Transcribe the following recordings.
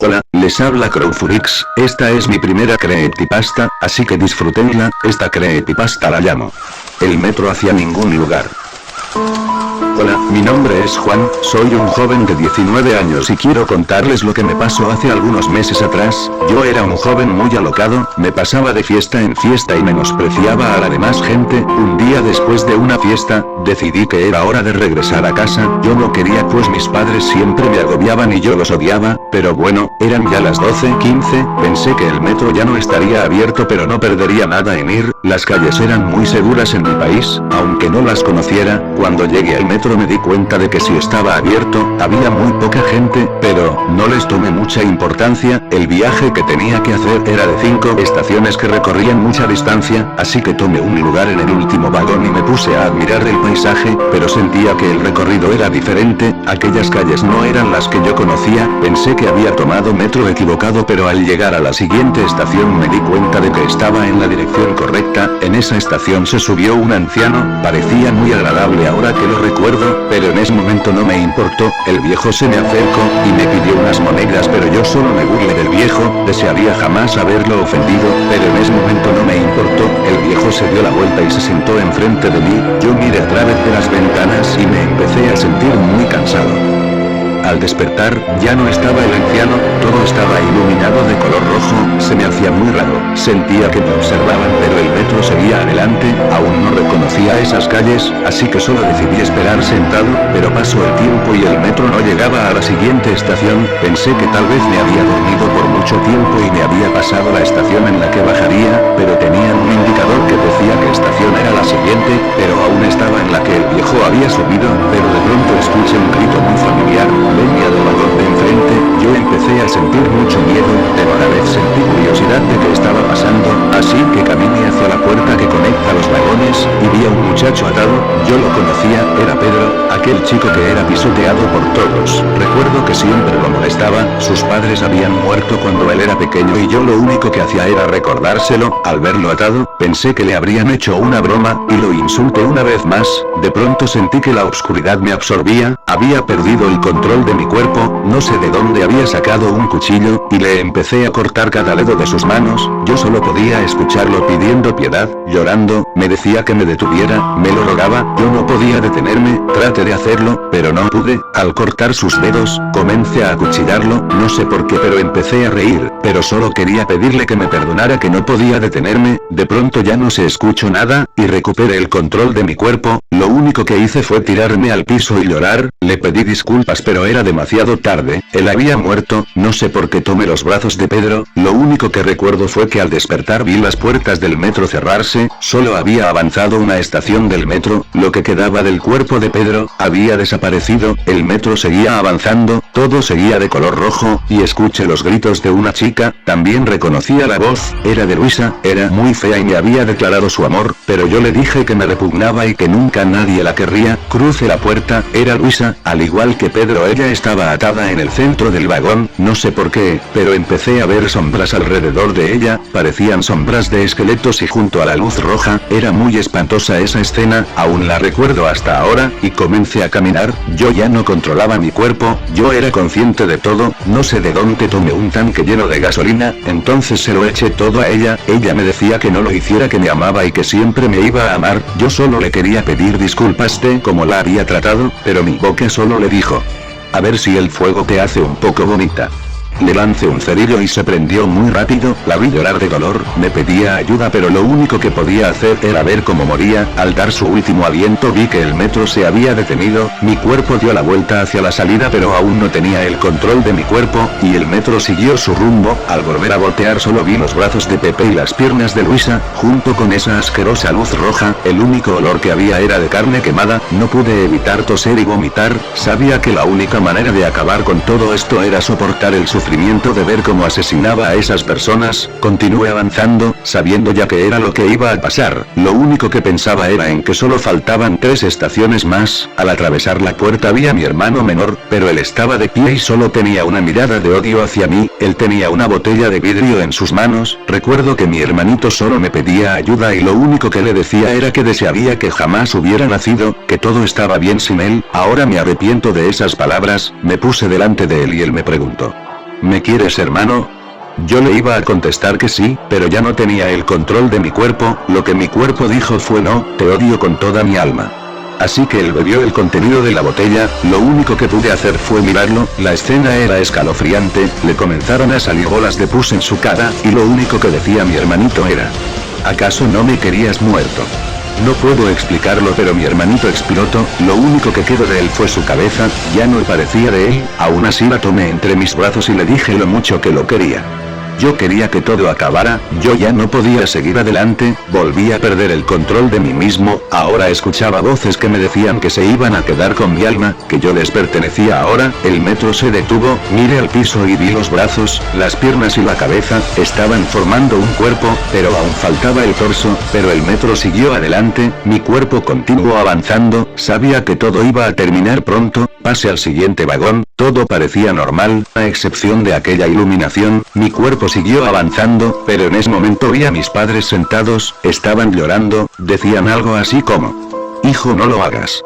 Hola, les habla Crowfurix, esta es mi primera creepypasta, así que disfrútenla, esta creepypasta la llamo El metro hacia ningún lugar. Hola, mi nombre es Juan, soy un joven de 19 años y quiero contarles lo que me pasó hace algunos meses atrás. Yo era un joven muy alocado, me pasaba de fiesta en fiesta y menospreciaba a la demás gente. Un día después de una fiesta, decidí que era hora de regresar a casa. Yo no quería pues mis padres siempre me agobiaban y yo los odiaba, pero bueno, eran ya las 12:15, pensé que el metro ya no estaría abierto pero no perdería nada en ir, las calles eran muy seguras en mi país, aunque no las conociera. Cuando llegué al metro me di cuenta de que si estaba abierto, había muy poca gente, pero no les tomé mucha importancia. El viaje que tenía que hacer era de 5 estaciones que recorrían mucha distancia, así que tomé un lugar en el último vagón y me puse a admirar el paisaje, pero sentía que el recorrido era diferente, aquellas calles no eran las que yo conocía, pensé que había tomado metro equivocado, pero al llegar a la siguiente estación me di cuenta de que estaba en la dirección correcta. En esa estación se subió un anciano, parecía muy agradable ahora que lo recuerdo, pero en ese momento no me importó. El viejo se me acercó y me pidió unas monedas, pero yo solo me burlé del viejo, desearía jamás haberlo ofendido, pero en ese momento no me importó. El viejo se dio la vuelta y se sentó enfrente de mí, yo miré a través de las ventanas y me empecé a sentir muy cansado. Al despertar, ya no estaba el anciano, todo estaba iluminado de color rojo, se me hacía muy raro, sentía que me observaban pero el metro seguía adelante, aún no reconocía esas calles, así que solo decidí esperar sentado, pero pasó el tiempo y el metro no llegaba a la siguiente estación, pensé que tal vez me había dormido por mucho tiempo y me había pasado la estación en la que bajaría, pero tenían un indicador que decía que estación era la siguiente, pero aún estaba en la que el viejo había subido, pero de pronto escuché un grito muy familiar. Venía del vagón de enfrente, yo empecé a sentir mucho miedo, pero a la vez sentí curiosidad de qué estaba pasando, así que caminé hacia la puerta que conecta los vagones, y vi a un muchacho atado, yo lo conocía, era Pedro, aquel chico que era pisoteado por todos. Recuerdo que siempre lo molestaba, sus padres habían muerto cuando él era pequeño y yo lo único que hacía era recordárselo. Al verlo atado, pensé que le habrían hecho una broma, y lo insulté una vez más. De pronto sentí que la oscuridad me absorbía, había perdido el control de mi cuerpo, no sé de dónde había sacado un cuchillo, y le empecé a cortar cada dedo de sus manos. Yo solo podía escucharlo pidiendo piedad, llorando, me decía que me detuviera, me lo rogaba, yo no podía detenerme, traté de hacerlo, pero no pude. Al cortar sus dedos, comencé a acuchillarlo, no sé por qué, pero empecé a reír, pero solo quería pedirle que me perdonara, que no podía detenerme. De pronto ya no se escuchó nada, y recuperé el control de mi cuerpo. Lo único que hice fue tirarme al piso y llorar, le pedí disculpas pero era demasiado tarde, él había muerto, no sé por qué tomé los brazos de Pedro, lo único que recuerdo fue que al despertar vi las puertas del metro cerrarse, solo había avanzado una estación del metro, lo que quedaba del cuerpo de Pedro, había desaparecido, el metro seguía avanzando, todo seguía de color rojo, y escuché los gritos de una chica, también reconocía la voz, era de Luisa, era muy fea y me había declarado su amor, pero yo le dije que me repugnaba y que nunca nadie la querría. Crucé la puerta, era Luisa, al igual que Pedro ella estaba atada en el centro del vagón, no sé por qué, pero empecé a ver sombras alrededor de ella, parecían sombras de esqueletos y junto a la luz roja, era muy espantosa esa escena, aún la recuerdo hasta ahora, y comencé a caminar, yo ya no controlaba mi cuerpo, yo era consciente de todo, no sé de dónde tomé un tanque lleno de gasolina, entonces se lo eché todo a ella me decía que no lo hiciera, que me amaba y que siempre me iba a amar, yo solo le quería pedir disculpas de cómo la había tratado, pero mi boca solo le dijo: a ver si el fuego te hace un poco bonita. Le lancé un cerillo y se prendió muy rápido, la vi llorar de dolor, me pedía ayuda pero lo único que podía hacer era ver cómo moría. Al dar su último aliento vi que el metro se había detenido, mi cuerpo dio la vuelta hacia la salida pero aún no tenía el control de mi cuerpo, y el metro siguió su rumbo. Al volver a voltear solo vi los brazos de Pepe y las piernas de Luisa, junto con esa asquerosa luz roja, el único olor que había era de carne quemada, no pude evitar toser y vomitar, sabía que la única manera de acabar con todo esto era soportar el sufrimiento de ver cómo asesinaba a esas personas. Continué avanzando, sabiendo ya que era lo que iba a pasar, lo único que pensaba era en que solo faltaban 3 estaciones más. Al atravesar la puerta vi a mi hermano menor, pero él estaba de pie y solo tenía una mirada de odio hacia mí, él tenía una botella de vidrio en sus manos. Recuerdo que mi hermanito solo me pedía ayuda y lo único que le decía era que desearía que jamás hubiera nacido, que todo estaba bien sin él. Ahora me arrepiento de esas palabras. Me puse delante de él y él me preguntó: ¿Me quieres, hermano? Yo le iba a contestar que sí, pero ya no tenía el control de mi cuerpo, lo que mi cuerpo dijo fue no, te odio con toda mi alma. Así que él bebió el contenido de la botella, lo único que pude hacer fue mirarlo, la escena era escalofriante, le comenzaron a salir bolas de pus en su cara, y lo único que decía mi hermanito era: ¿acaso no me querías muerto? No puedo explicarlo, pero mi hermanito exploto, lo único que quedó de él fue su cabeza, ya no parecía de él, aún así la tomé entre mis brazos y le dije lo mucho que lo quería. Yo quería que todo acabara, yo ya no podía seguir adelante, volví a perder el control de mí mismo, ahora escuchaba voces que me decían que se iban a quedar con mi alma, que yo les pertenecía ahora, el metro se detuvo, miré al piso y vi los brazos, las piernas y la cabeza, estaban formando un cuerpo, pero aún faltaba el torso, pero el metro siguió adelante, mi cuerpo continuó avanzando, sabía que todo iba a terminar pronto, pasé al siguiente vagón, todo parecía normal, a excepción de aquella iluminación, mi cuerpo siguió avanzando, pero en ese momento vi a mis padres sentados, estaban llorando, decían algo así como: hijo, no lo hagas.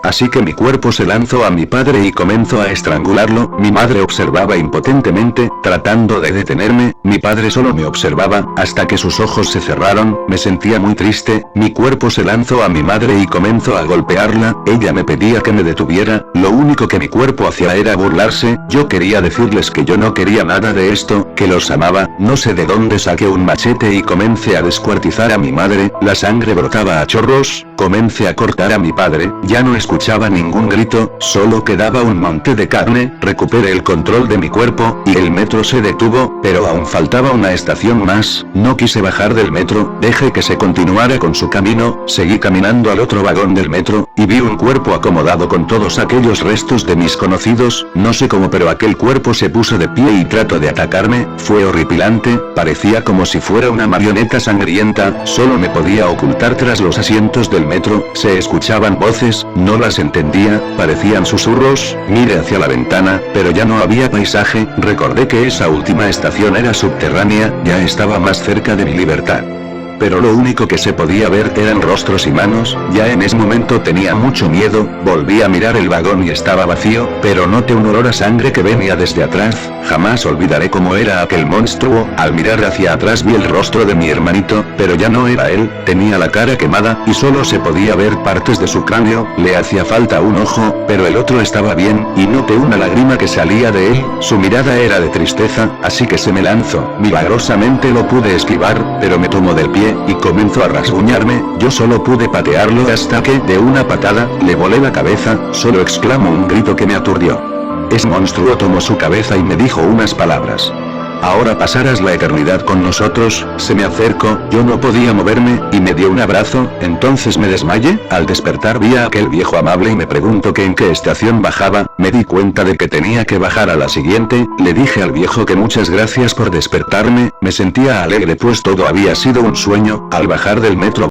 Así que mi cuerpo se lanzó a mi padre y comenzó a estrangularlo, mi madre observaba impotentemente, tratando de detenerme, mi padre solo me observaba, hasta que sus ojos se cerraron, me sentía muy triste, mi cuerpo se lanzó a mi madre y comenzó a golpearla, ella me pedía que me detuviera, lo único que mi cuerpo hacía era burlarse, yo quería decirles que yo no quería nada de esto, que los amaba, no sé de dónde saqué un machete y comencé a descuartizar a mi madre, la sangre brotaba a chorros, comencé a cortar a mi padre, ya no escuchaba ningún grito, solo quedaba un monte de carne, recuperé el control de mi cuerpo, y el metro se detuvo, pero aún faltaba una estación más, no quise bajar del metro, dejé que se continuara con su camino, seguí caminando al otro vagón del metro, y vi un cuerpo acomodado con todos aquellos restos de mis conocidos, no sé cómo, pero aquel cuerpo se puso de pie y trató de atacarme, fue horripilante, parecía como si fuera una marioneta sangrienta, solo me podía ocultar tras los asientos del metro, se escuchaban voces, no las entendía, parecían susurros, miré hacia la ventana, pero ya no había paisaje, recordé que esa última estación era subterránea, ya estaba más cerca de mi libertad. Pero lo único que se podía ver eran rostros y manos, ya en ese momento tenía mucho miedo, volví a mirar el vagón y estaba vacío, pero noté un olor a sangre que venía desde atrás, jamás olvidaré cómo era aquel monstruo, al mirar hacia atrás vi el rostro de mi hermanito, pero ya no era él, tenía la cara quemada, y solo se podía ver partes de su cráneo, le hacía falta un ojo, pero el otro estaba bien, y noté una lágrima que salía de él, su mirada era de tristeza, así que se me lanzó, milagrosamente lo pude esquivar, pero me tomó del pie, y comenzó a rasguñarme, yo solo pude patearlo hasta que, de una patada, le volé la cabeza, solo exclamó un grito que me aturdió. Ese monstruo tomó su cabeza y me dijo unas palabras. Ahora pasarás la eternidad con nosotros, se me acercó, yo no podía moverme, y me dio un abrazo, entonces me desmayé, al despertar vi a aquel viejo amable y me preguntó que en qué estación bajaba, me di cuenta de que tenía que bajar a la siguiente, le dije al viejo que muchas gracias por despertarme, me sentía alegre pues todo había sido un sueño, al bajar del metro